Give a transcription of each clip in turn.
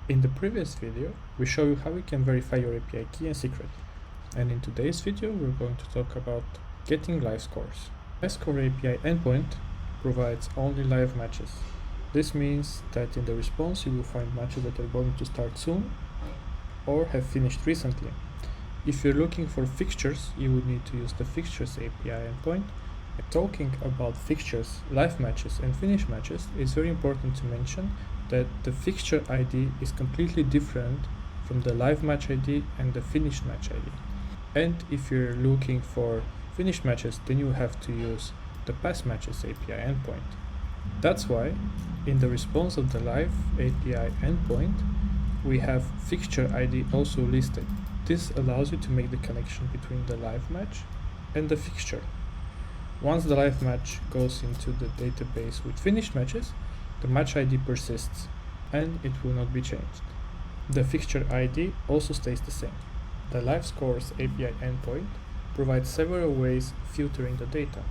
In the previous video, we show you how you can verify your API key and secret. And in today's video, we're going to talk about getting live scores. LiveScore API endpoint provides only live matches. This means that in the response, you will find matches that are going to start soon or have finished recently. If you're looking for fixtures, you would need to use the fixtures API endpoint. Talking about fixtures, live matches and finish matches, it's very important to mention that the fixture ID is completely different from the live match ID and the finished match ID. And if you're looking for finished matches, then you have to use the past matches API endpoint. That's why in the response of the live API endpoint, we have fixture ID also listed. This allows you to make the connection between the live match and the fixture. Once the live match goes into the database with finished matches, the match ID persists and it will not be changed. The fixture ID also stays the same. The LiveScores API endpoint provides several ways filtering the data.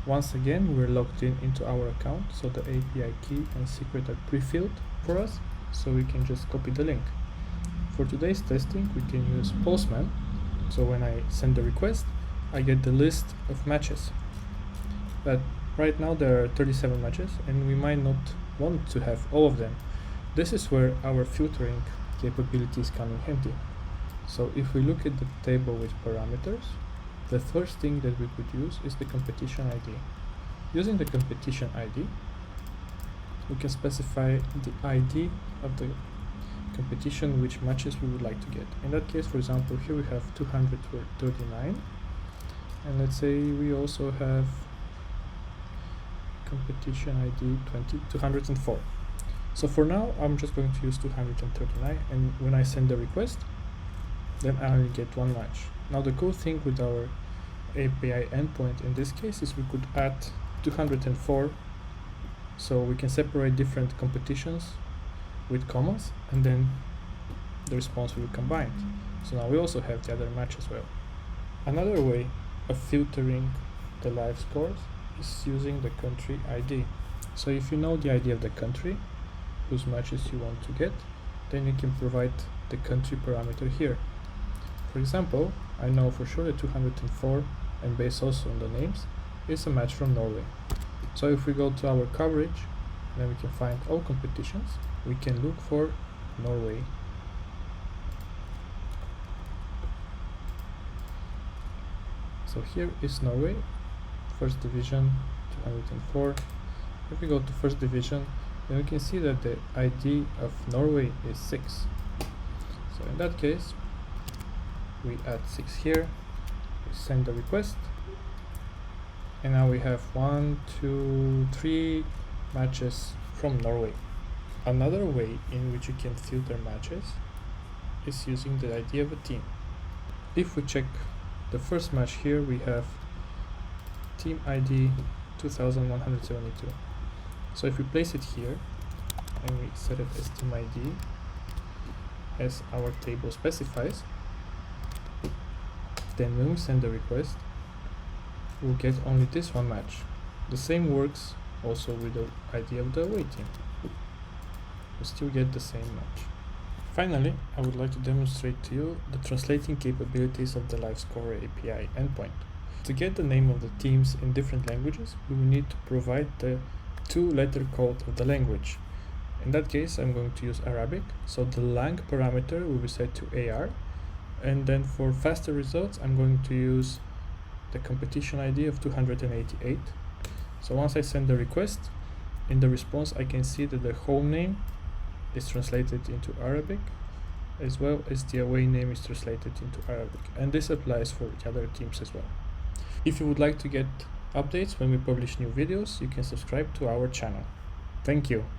Once again, we're logged into our account, so the API key and secret are pre-filled for us, so we can just copy the link. For today's testing, we can use Postman, so when I send the request, I get the list of matches. But right now there are 37 matches and we might not want to have all of them. This is where our filtering capabilities come in handy. So if we look at the table with parameters, the first thing that we could use is the competition ID. Using the competition ID, we can specify the ID of the competition which matches we would like to get. In that case, for example, here we have 239, and let's say we also have competition ID 204. So for now, I'm just going to use 239, and when I send the request, then I only get one match. Now the cool thing with our API endpoint in this case is we could add 204, so we can separate different competitions with commas, and then the response will be combined. So now we also have the other match as well. Another way of filtering the live scores is using the country ID. So if you know the ID of the country whose matches you want to get, then you can provide the country parameter here. For example, I know for sure that 204, and based also on the names, is a match from Norway. So if we go to our coverage, then we can find all competitions. We can look for Norway. So here is Norway, first division, 204. If we go to first division, then we can see that the ID of Norway is 6. So in that case, we add 6 here, we send the request, and now we have 1, 2, 3 matches from Norway. Another way in which you can filter matches is using the ID of a team. If we check the first match here, we have team ID 2172. So if we place it here and we set it as team ID as our table specifies, then when we send the request, we'll get only this one match. The same works also with the ID of the away team. We still get the same match. Finally, I would like to demonstrate to you the translating capabilities of the LiveScore API endpoint. To get the name of the teams in different languages, we will need to provide the 2-letter code of the language. In that case, I'm going to use Arabic, so the lang parameter will be set to AR, and then for faster results, I'm going to use the competition ID of 288. So once I send the request, in the response I can see that the home name is translated into Arabic, as well as the away name is translated into Arabic, and this applies for the other teams as well. If you would like to get updates when we publish new videos, you can subscribe to our channel. Thank you.